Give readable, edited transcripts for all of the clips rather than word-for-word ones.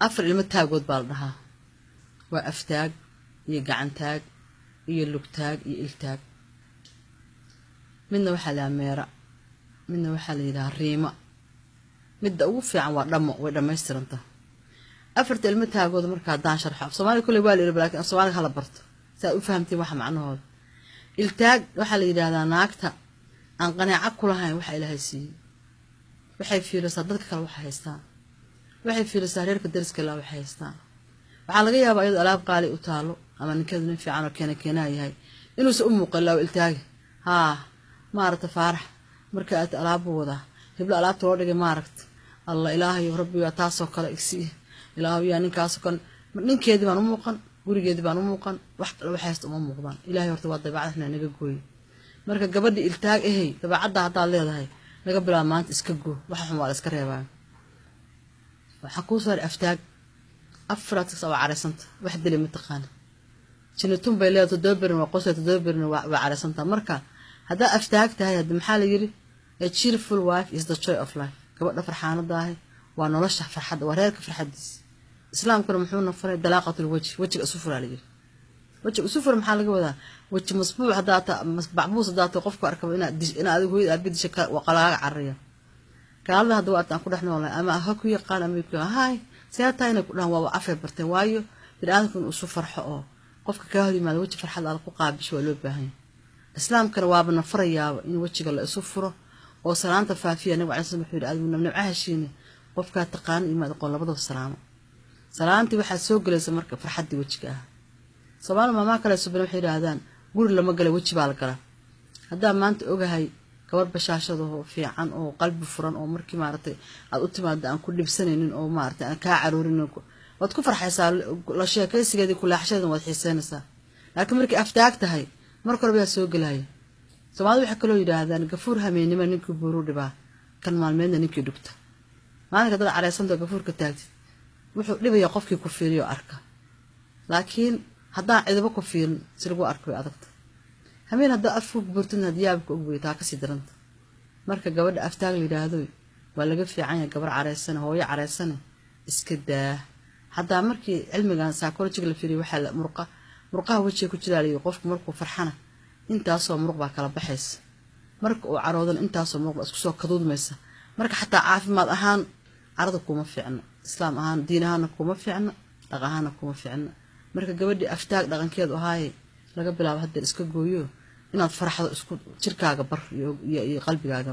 afar ilmo taagood baa la dhahaa waa aftaag iyo gacantaag iyo lugtaag iyo iltaag midna waxaa la meera midna waxaa la yiraahdaa riima midda ugu fiican waa dhamo way dhameystiranta afarta ilmo taagood marka daan sharxo Soomaali kulli waa la yiraahdaa laakiin Soomaaliga hala barto si aad u fahamtiin waxa macnahooda iltaag waxaa la yiraahdaa naagta aan qanaaco ku lahayn waxa Ilaahay siiyay waxay fiiraysaa dadka kale waxa haystaan waxay fiiraysaa reerka dariska la waxa haystaan waxaa laga yaabaa iyadoo alaab qaali u taalo ama ninkeedu nin fiican oo keenaa yahay inuu soo muuqalo iltaag maarta faarax marka aad alaab wada hebla alaabta loo dhigay maaragta Allah ilaahay rabbi waa taasoo kale igsi ilaahay yaa ninkaas kan ninkeedii baan u muuqan gurigeedii baan u muuqan wax kale waxa haysto uma muuqdaan ilaahay horta waa dabeecadna naga gooy marka gabadha iltaag dabeecadda hadaa leedahay laga bilaabo maanta iska goo waxa xun waa iska reebaa waxa ku soo aftaag afraad soo careysanta wax dili ma taqaan jinatun bay leedahay doobirna waa qosay doobirna waa careysanta marka hada aftaag tahay hada maxaa la yiri a cheerful wife is the joy of life gabadha farxaanada ah waa nolosha farxadda waa reerka farxadiis islaamkuna muxuu nafaray dalaaqatul wajiga isu furaa la yiri wajiga isu fur maxaa laga wadaa waji masbuuc hadaata masbacbuus hadaata qofku arkaba in adigu hooyada aad bidisha waa qalaaga carriya kaalada hada waa ku dhaxnoolay ama ha ku yaqaan ama ku hay saytaayna ku dhan waa afay bartay waayo bidaankun isu farxo oo qofka ka hor yimaado waji farxad aad ku qaabisho waa loo baahan islaamkana waaba nafarayaaba in wajiga la isu furo oo salaanta faafiya nabi cali sallallahu alayhi wasallam nabcaashiina qofka taqaan imaad qoon labada salaamo salaanti waxa soo galaysa marka farxadii wajiga ah Soomaali ma kala subin waxay yiraahdaan guri lama galay waji baa la galaa hadaa maanta ogahay gabar bashaashado oo fiican oo qalbi furan oo markii maartay aad u timaado aan ku dhibsanaynin oo maartay aan ka caroorin wad ku farxaysaa la sheekaysigeedii ku laaxshadan wad xiisaynaysaa laakiin markii aftaag tahay marka hore soo galay Soomaali waxa kale oo yiraahdaan gafuur hameenimo ninkii buuru dhibaa kan maalmeedna ninkii dhugta maalinka dad careysanta gafuurka taagtid wuxuu dhibaya qofkii ku fiiriyo arka laakiin hadaa ciidaba ku fiirin si lagu arko way adagta hameen hadaa afku burtin hadiyaabka ugu weeytaa ka sii daranta marka gabadha aftaag la yiraahdo waa laga fiican yahay gabar careysan hooyo careysan iska daa hadaa markii cilmigan psychology la fiiriyo waxa la murqaha wajiga ku jiraaliyo qofku markuu farxana intaas oo muruq baa kala baxaysa marka uu caroodan intaas oo muruq isku soo kaduudmaysa marka xataa caafimaad ahaan arada kuma fiicna islaam ahaan diin ahaan kuma fiicna dhaqan ahaan kuma fiicna marka gabadhi aftaag dhaqankeedu ahaay laga bilaabo hadda iska gooyo inaad farxado isku jirkaaga bar iyo qalbigaaga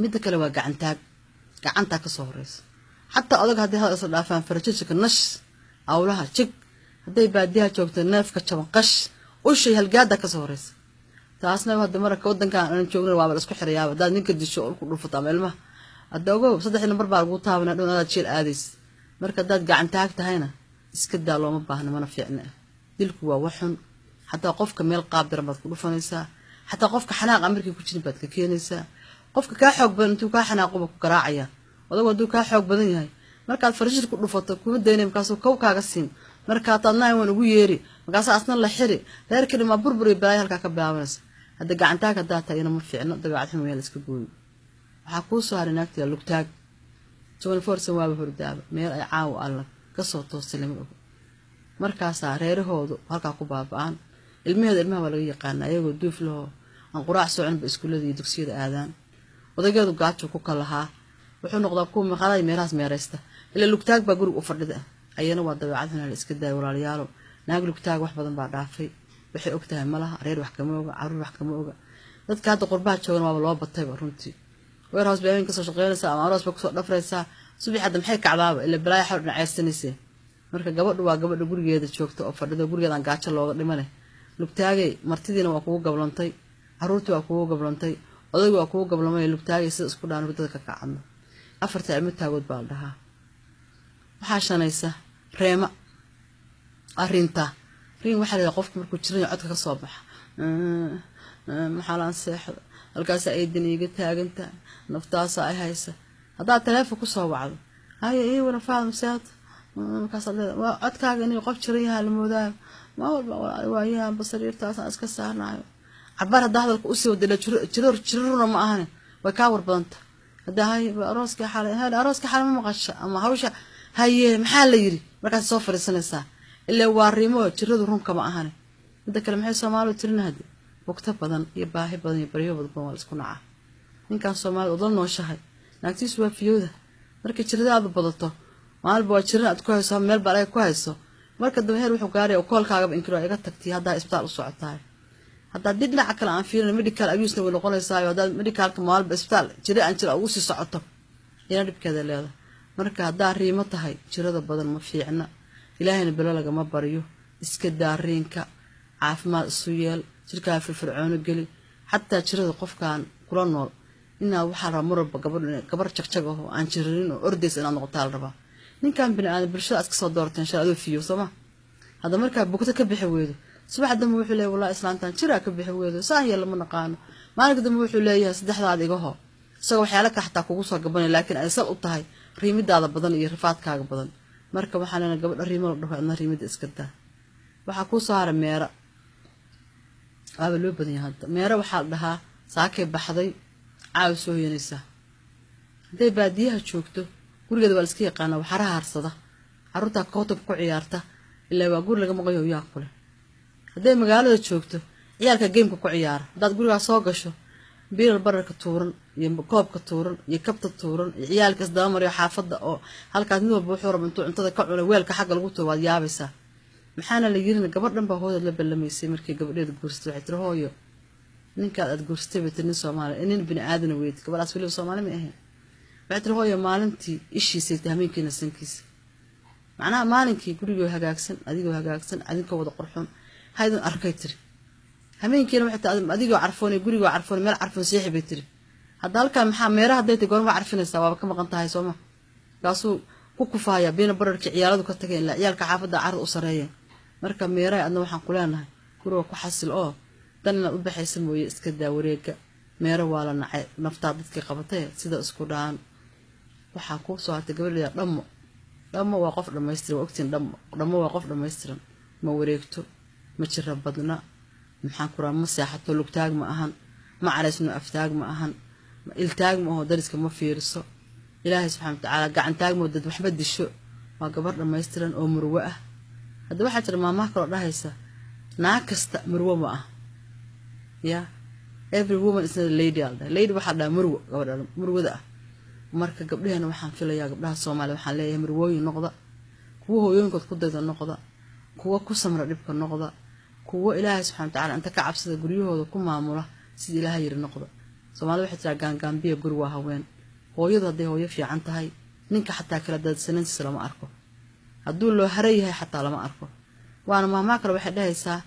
midda kale waa gacanta ka soo horeysa xataa adag hadii hada isla dhaafaan farajinka nash awlaha jig haday baadiyaha joogto neefka jaban qash ushay halgaada ka soo horeysa taasna wada marka wadanka aan joogno waa la isku xiriyaaba dad ninka disho ku dhufata ilmaha adogo saddex number baa lagu taabana dhoonada jeel aadays marka dad gacantaag tahayna iska daa looma baahna mana fiicna dilku waa waxun hatta qofka meel qaab daran baad ku dhufanaysaa hatta qofka xanaaq amarkii ku jirin baad ka keenaysaa qofka ka xoog badan intuu ka xanaaqo ku garaacaya wadagu haduu ka xoog badan yahay markaad farashid ku dhufato kuma deynay markaas uu kaaga siin marka taadnaa waan ugu yeeri markaas asna la xiri reerkii ma burburi baay halka ka bilaabanaysa hada gacantaag hadaa taayna ma fiicno dabeecad xun meel iska gooyo waxa ku soo haray naagta lugtaag 24 waa hurdaaba meel ay caaw alla ka soo toosay lama og markaas reerahoodu halka ku baabaan ilmaha waa laga yaqaan ayagoo duuf loo aan quraac soo cunba iskuulada iyo dugsiyada aadaan odageedu gaajo ku kalaha wuxuu noqdaa ku maqalay meeraas meeraysta ila lugtaag baa guriga u fadhida ayana waa dabeecad xun iska daay walaalayaal naag lugtaag wax badan baa dhaafay waxay ogtahay malaha reer wax kama oga caruur wax kama oga dadka hadda qurbaha joogan waa loo batay runtii weer hoos baahin ka soo shaqeynaysa ama aroos ba ku soo dhafraysa subax hadda maxay kacdaaba ila balay xor dhacaysanaysa marka gabadhu waa gabadha gurigeeda joogto oo fadhida gurigeedan gaajo looga dhimanay lugtaagay martidiina waa kugu gablantay caruurtii waa kugu gablantay odaygu waa kugu gablamay lugtaagay sida isku dhaan dadka ka kacadno afarta ilmo taagood baa la dhahaa waxa shanaysa reema arinta riin waxa la qofku markuu jiran codka ka soo baxa maxalan seexda halkaas ay diniga taaganta naftaas ay haysa hadaa telefoon ku soo wacdo ay wala faam saad markaas waa codkaaga inuu qof jiran yahay la moodaa ma walba waayaa basariirtaas iska saarnaayo cabar hada hadalku u soo dila jirona ma ahan way ka war badanta هذا هاي أروسك حالة هذا أروسك حالة ما مقش أما هوشة هاي محل يري مركز صفر السنة ساعة إلا واريمو ترد روم كما أهاني هذا كلام حي سومالو ترين هذي وقت بدن يباهي بدن يبريو بدن والسكون عاه إن كان سومال وضل نوشهاي لكن سوى فيوده مركز ترد هذا بدلته ما البوا ترين أتكويس هم مال برأي كويسه مركز دمهر وحقاري وكل كعب إنكرا يقطع تكتي هذا إسبتال الصعطاي هذا ديدنا عكلا عن فينا ميديكال أبيوسنا ولا قلنا سايو هذا ميديكال كمال بإسبتال جري أنت الأوسي صعطه ينادب كذا لا مركز هذا ريمته هاي جرى بدل ما في عنا إلهنا بلالك ما بريو إسكدارينك عاف ما السويل شركة في الفرعون الجلي حتى جرى القف كان كل نور إنه وحرا مرب قبر شقشقه عن شرين وأردس إن نقطع الربا نين كان بني آدم برشة أسكت صدرت إن شاء الله فيه سما هذا مركز بوقتك بحويده صباح دم وحلا والله إسلام تان شراك بحويده صاحي لما نقانه ما نقدر وحلا يا سدح هذا جوها سوى حالك حتى كوسا قبل لكن أنا سألت هاي ريمد هذا بدن يرفعت كاج بدن مركب وحنا قبل الريمد رفع أنا ريمد إسكتها وحكوا صار ميرا قبل لو بدني هذا ميرا وحال لها ساكي بحضي عاوز وهي نسا دي باديها شوكتو كل جد والسكي قانا وحرها هرصده عروتها كوتب كعيارته إلا بقول لك مغيو يأكله دي مقالة شوكتو عيالك جيم كعيار ده تقول لها صاقشوا بير البر كتورن يكوب كتورن يكبت التورن عيالك إصدامر يا حافظ أو هالكاد نو بحور من تو أنت كعول ويلك حق القطة واليابسة محانا اللي يجينا قبل لما هو اللي لما يسمر كي قبل يد جورست وحتى هويو نينك جورست بتني سومالي إنين بني آدم ويد قبل أسفل سومالي ما هي بعد هويو مالنتي إيش يسيتهمين كنا سنكيس معناها مالنكي قولي هجاكسن أديكو هجاكسن أديكو وضع قرحون هيدا أركيتري همين كنا حتى أديكو عرفوني قولي عرفوني ما عرفون سيح بيتري هذا الكلام محميرة هديت يقول ما عرفين السبب كم قنطة هاي سوما قاسو كوكفايا بين برك عيالك وكتكين لا عيالك حافظة عرض أسرية مركب ميراي أنه وحن كلنا كروه كحصل دلنا بحيس موي إسكدا وريقة ميرا ولا نفترضك قبطيه سيدا اسكودان وحاكو سوات قبل يا لما وقف لما يستري وقتين لما وقف لما يستري ما وريقته ما تشرب بدنا محاكورا مساحة لوك تاج ما أهن ما عرس إنه أفتاج ما أهن التاج ما هو درس كم في رصة إلهي سبحانه وتعالى قاعد تاج مودد محمد الشو ما قبر لما يستري أو مروءة هذا واحد لما ما كره رهيسة ناقص مروءة معه يا every woman is a lady alda lady واحد مروء قبر مروء ده مركب قبلها أنا وحن في ليا قبلها الصومال وحن ليا مروي النقطة كوه ينقض قدة النقطة كوه كسم ربك النقطة كوه إلهي سبحانه وتعالى أنت كعب سيد قريه وكم معموله سيد إلهي ير النقطة صومال واحد كان بيه قروها وين هو يضد هو يفي عن تهاي نينك حتى كلا داد سنين سلام أركو هدول له هريه حتى لما أركو وأنا ما ماكر واحد ده يسا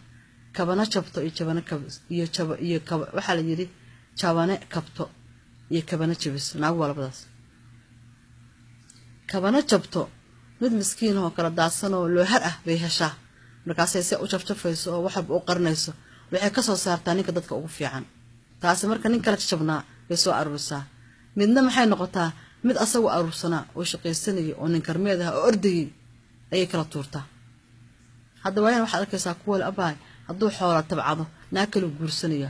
كبنا شبطو يكبنا كبس يكب وحال يدي كبنا كبتو يكبنا شبس ناقول بدس كبنا شبطو مد مسكين هو كلا داسنو لو هرأه بيهشة مركاسي سي وشفت فيسو وحب وقرنيسو وحي كسو سارتاني كدتك وقفي عن تاسي مركا نين كلا تشبنا يسو أروسا midna maxay noqotaa mid asagu aruursana oo shaqaysanay oo nin karmeedaha oo orday ay kala tuurtaa hadda waayaan waxa arkaysaa kuwa abaay haduu xoolo tabcado naakal u guursanaya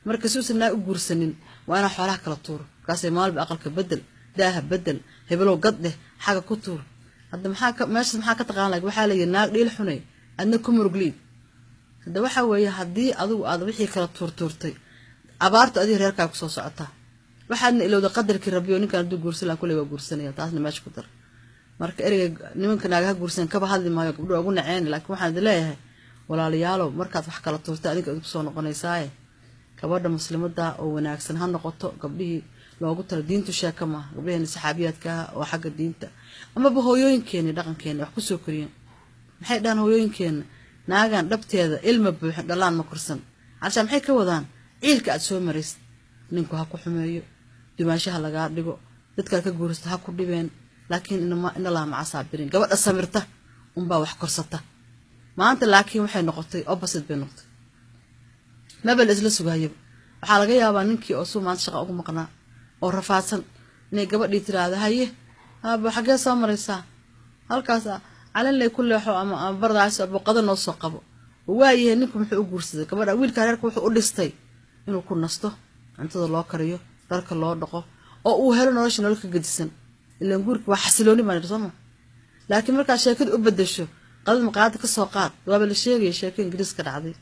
marka suusan u guursanin waana xoolaha kala tuur kaasay maalba aqalka bedel daaha bedel hebelo gadde xaga ku tuur hadda maxaa ka taqaan laag waxa la yiraahdaa dhil xunay adna ku muruglid hadda waxa weeye hadii adigu aad wixii kala tuurtay abaarta adii reerka ku soo socotaa waxaan ilowda qadarkii rabbiyo ninkan duu guursan kulay waa guursanaya taasna meesha ku dar marka ereyga nimanka naagaha guursan kaba hadli maayo gabdho ugu naceen laakiin waxaan leeyahay walaalayaalo markaad wax kala tuurta adiga ugu soo noqonaysaa gabadha muslimada oo wanaagsan ha noqoto gabdhihii loogu tala diintu sheekama gabdhaheena saxaabiyaadka oo xagga diinta ama hooyooyinkeena dhaqankeena wax ku soo koriyeen maxay dhaan hooyooyinkeena naagan dhabteeda ilma buuxin dhalaan ma kursan halsha maxay ka wadaan ciilka aad soo mareys ninku ha ku xumeeyo dimaashaha laga dhigo dadka ka guurista ha ku dhibeen laakiin inna la ma asaabirin gabadha samirta baa wax korsata maanta laakiin waxay noqotay opposite bay noqotay mabal isla sugaayay waxa laga yaabaa ninkii oo soo maanta shaqo ugu maqnaa oo rafaadsan inay gabadhii tiraahdo haye aba xagee soo maraysaa halkaas calan lay ku leexo ama bardaas abo qadan noo soo qabo waayahay ninku muxuu u guursaday gabadha wiilka reerka wuxuu u dhistay inuu ku nasto cuntada loo kariyo dharka loo dhaqo oo uu helo nolosha nolol ka gadisan ilaan guurka waa xasilooni ma nirsama laakiin marka sheekadu u bedesho qalad maqaad ka soo qaad waaba la sheegay sheeko ingiriis ka dhacday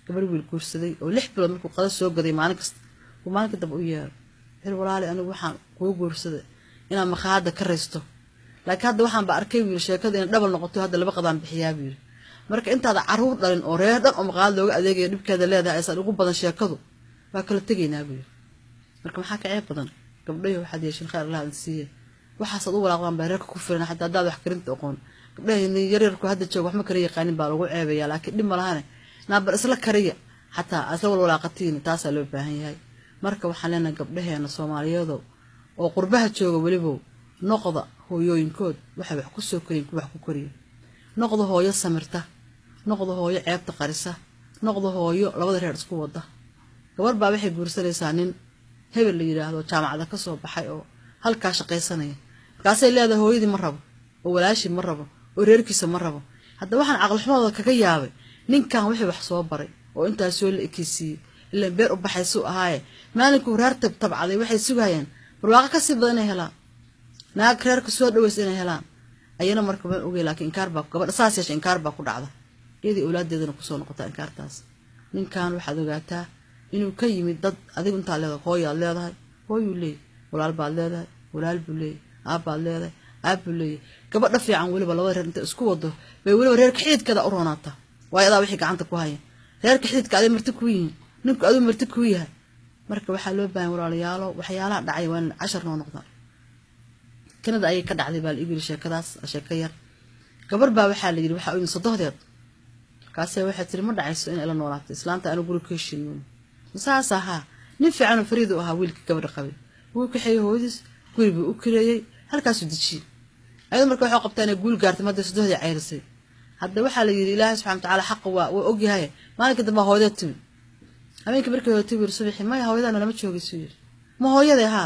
gabar wiil guursaday oo 6 bilood markuu qada soo gaday maalin kasta uu maalin dab u yeero hir walaali anigu waxaan ku guursaday inaan maqaada ka reysto laakiin hadda waxaan ba arkay wiil sheekada in double noqoto hadda laba qadaan bixiyaa wiil marka intaada caruur dhalin oo reer dhan oo maqaad looga adeegayo dhibkeeda leedahay aysan ugu badan sheekadu waa kala tageynaa wiil marka maxaa ka ceeb badan gabdhaha waxa yeeshin khayr Allah siiye waxaas u walaaqan bareerka ku filan hatta hadaad wax karinta aqoon gabdhaha yaryarku hadda joogo wax ma kariyo qaanin baa lagu ceebaya laakiin dhib ma lahayn naabar isla kariya hatta asla walaaqatiin taas loo baahan yahay marka waxaan leenahay gabdhaheena Soomaaliyeed oo qurbaha jooga waliba noqda hooyooyinkood waxa wax ku soo karin wax ku kariyo noqdo hooyo samirta noqdo hooyo ceebta qarisa noqdo hooyo labada reer isku wada gabar baa waxay guursanaysaa nin hebel la yiraahdo jaamacada ka soo baxay oo halka shaqaysanaya kaasay leedahay hooyadii ma rabo oo walaashi ma rabo oo reerkiisa ma rabo hadda waxaan aqal xumada kaga yaabay ninkan wixii wax soo baray oo intaas soo la ekisiiyay ilaa beer u baxayso ahaaye maalinku reer tabcaday waxay sugayaan barwaaqo ka sii badan helaan naag reerka soo dhaweys inay helaan ayana marka ma ogeey laakiin inkaar baa gabadha saas yeeshay inkaar baa ku dhacda iyadii awlaadeedana ku soo noqota inkaartaas ninkan waxaad ogaataa inuu ka yimid dad adigu inta leedahay hooyaad leedahay hooyuu leey walaal baad leedahay walaal buu leey aabbaad leedahay aabuu leey gabadha fiican waliba labada reer inta isku wado bay waliba reerka xididkada u roonaata waayadaa wixii gacanta ku haya reerka xididka ay marti ku yihiin ninku adu marti ku yahay marka waxa loo baahan walaalayaalo waxyaalaha dhacay waan 10 noo noqda kanada ay ka dhacday baa igu sheekadaas sheeko yar gabar baa waxa la yiri waxa uu sadohdeed kaasay waxa tiri ma dhacayso in ila noolaato islaanta anu guri ka heshiin masaasaha nin fiican oo fariid u ahaa wiilka gabadha qabay wuu ka xiyay hooyadiis guriga u kireeyay halkaas u dajiyay ayada markay wax qabtaan guul gaartay madda sadohdeed ceyrisay hadda waxa la yiri ilaahay subhanahu wa ta'ala xaq waa og yahay maalinka dambe hooyada timi habeenkii markii hooyada timi subaxi ma hooyadana lama joogayso ma hooyada ha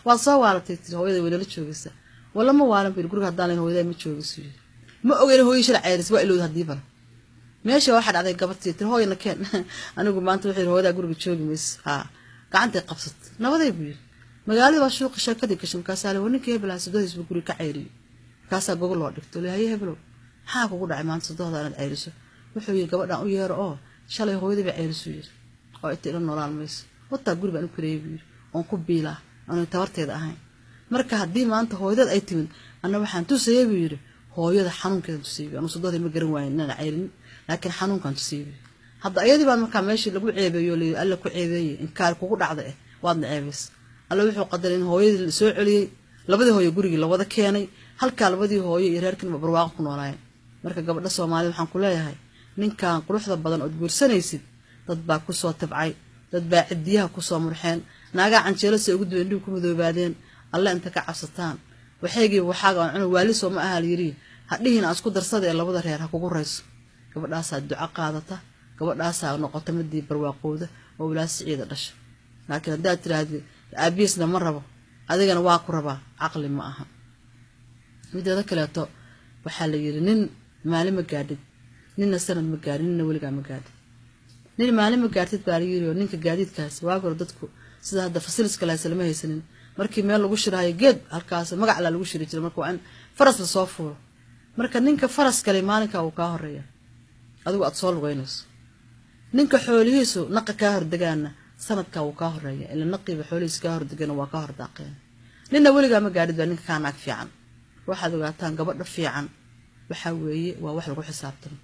waa soo waalatay hooyada wada la joogaysa wala ma waalan bil guriga hadaan leen hooyada ma joogayso ma ogeyn hooyada shil ceyris waa ilowd hadii bar meesha waxa dhacday gabartii tir hooyana keen anigu maanta wixii hooyada guriga joogi mis ha gacanta qabsat nabaday buu magaalada waa suuq shakadii kashin ka saale waninkii heblaha sadoodiis buu guriga ka ceyriyay kaasa gogol loo dhigto leeyahay heblo maxaa kugu dhacay maanta sadooda aad ceyriso wuxuu yiri gabadhan u yeero oo shalay hooyada ba ceyriso yiri oo inta ila noolaal mayso wata guriga aan ku kareeyay oo ku biila aan tabarteeda ahayn marka hadii maanta hooyada ay timid anna waxaan tusayay buu yiri hooyada xanuunkeeda tusayay anu sadooda ma garan waayeen inaan ceyrin laakiin xanuunkan tusayay hadda ayadii baan marka meeshii lagu ceebeeyo leeyahay alla ku ceebeeyay in kaar kugu dhacday waad naceebis alla wuxuu qadaray in hooyadii la soo celiyay labadii hooyo guriga la wada keenay halka labadii hooyo iyo reerkii barwaaqo ku noolaayeen marka gabadha Soomaaliyeed waxaan ku leeyahay ninkan quruxda badan oo guursanaysid dad baa ku soo tabcay dad baa cidiyaha ku soo murxeen naaga canjeelada ugu duwendhigu ku madoobaadeen alla inta ka cabsataan waxaygii waxaaga aan waali soo ma aha yiri hadhiina isku darsadee labada reer ha kugu reyso gabadhaas duco qaadata gabadhaas noqoto midii barwaaqooda oo walaas ciida dhashay laakiin hadaa tiraahdo aabiisna ma rabo adigana waa ku rabaa aqli ma aha midada kale to waxa la yiri nin maalin ma gaadid ninna sanad ma gaadin ninna waliga ma gaadin nin maalin ma gaartid baa yiri oo ninka gaadidkaas waa gor dadku sida hadda fasiliska la salama haysanin markii meel lagu shiraayo geed halkaas magac la lagu shiri jiray markuu aan faras la soo fuuro marka ninka faras kale maalinka uu ka horeeyo adigu aad soo lugeynayso ninka xoolihiisu naqa ka hordagaana sanadka uu ka horeeyo ila naqiba xoolihiisa ka hordagana waa ka hordaaqeen ninna waliga ma gaadid baa ninka kaanaag fiican waxaad ogaataan gabadha fiican waxa weeye waa wax lagu xisaabtamo